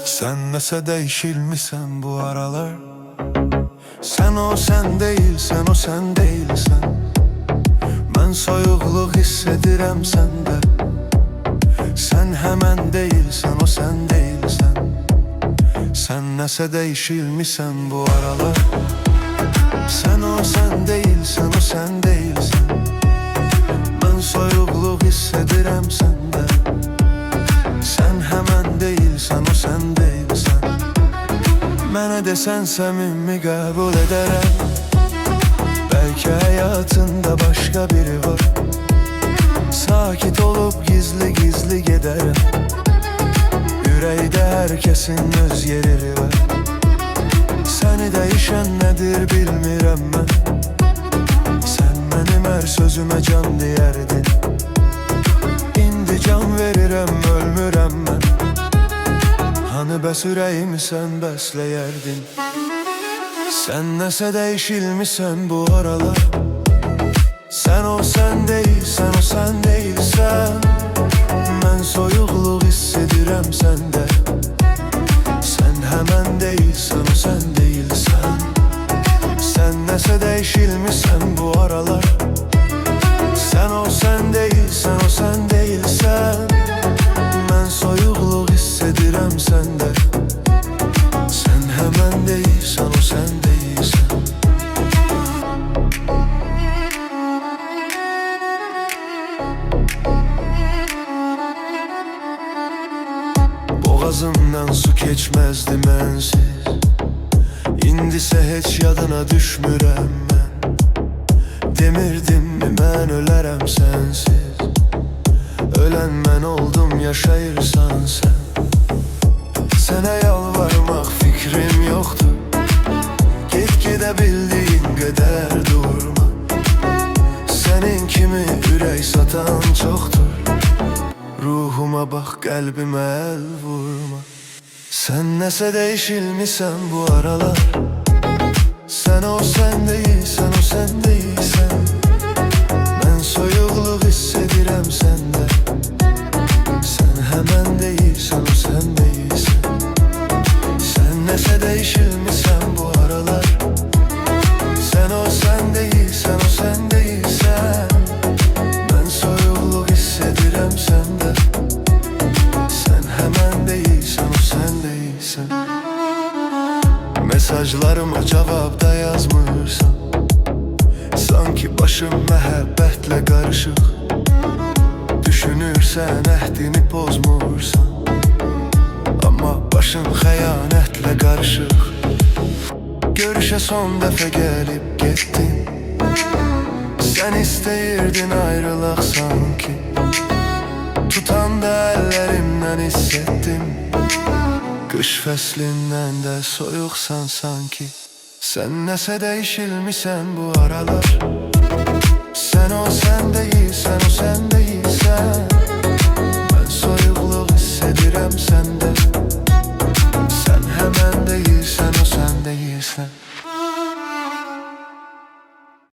Sen nəsə değişilmisən bu aralar. Sen o sen değilsen, o sen değilsen. Ben soyuqluq hiss edirəm səndə. Sen hemen değilsen, o sen değilsen. Sen nəsə değişilmisən bu aralar. Sen o sen değilsen, o sen değilsen. Ben soyuqluq hiss edirəm səndə. Sen hemen değilsen, o sen değilsen. Mənə desən səmimi qəbul edərəm. Belki hayatında başka biri var. Sakit olup gizli gizli giderim. Yüreğde herkesin öz yeri var. Seni değişen nedir bilmirəm mən. Sen benim her sözüme can diyerdin. İndi can verirəm, ölmürəm mən. Hani bəs ürəyimi sən bəsləyərdin. Sen nəsə değişilmisən bu aralar. Sen o sen değilsen, o sen değilsen. Ben soyuqluq hiss edirəm səndə. Sen hemen değilsen, o sen değilsen. Sen nəsə değişilmisən bu aralar. Sen o sen değilsen, o sen değilsen. Ben soyuqluq hiss edirəm səndə. Sen hemen değilsen, o sen değilsen. Boğazımdan su keçmezdi mənsiz. İndisə heç yadına düşmürəm mən. Demirdim mi mən ölərəm sənsiz. Ölən mən oldum, yaşayırsan sən. Sənə yalvarmaq fikrim yoxdur. Get gedə bildiyin qədər durma. Sənin kimi ürək satan çoxdur. Ruhuma bax, qəlbimə əl vurma. Sen nəsə değişilmisən bu aralar. Sen o sen değilsen, o sen değilsen. Ben soyuqluq hiss edirəm səndə. Sen hemen değilsen, o sen değilsen. Sen nəsə değişilmisən bu aralar. Sen o sen değilsen, o sen değilsen. Ben soyuqluq hiss edirəm səndə. Sen hemen değilsen, o sen değilsen. Mesajlarıma cevap da yazmırsan. Sanki başım məhəbbətlə qarışıq. Düşünürsən, əhdini pozmursan. Amma başın xəyanətlə qarışıq. Görüşə son dəfə gəlib getdin. Sen isteyirdin ayrılaq sanki. Tutanda əllərimdən hissettim. Qış fəslindən də soyuqsan sanki. Sen nəsə değişilmisən bu aralar. Sen o sen değilsen, o sen değilsen. Ben soyuqluq hiss edirəm səndə. Sen hemen değilsen, o sen değilsen.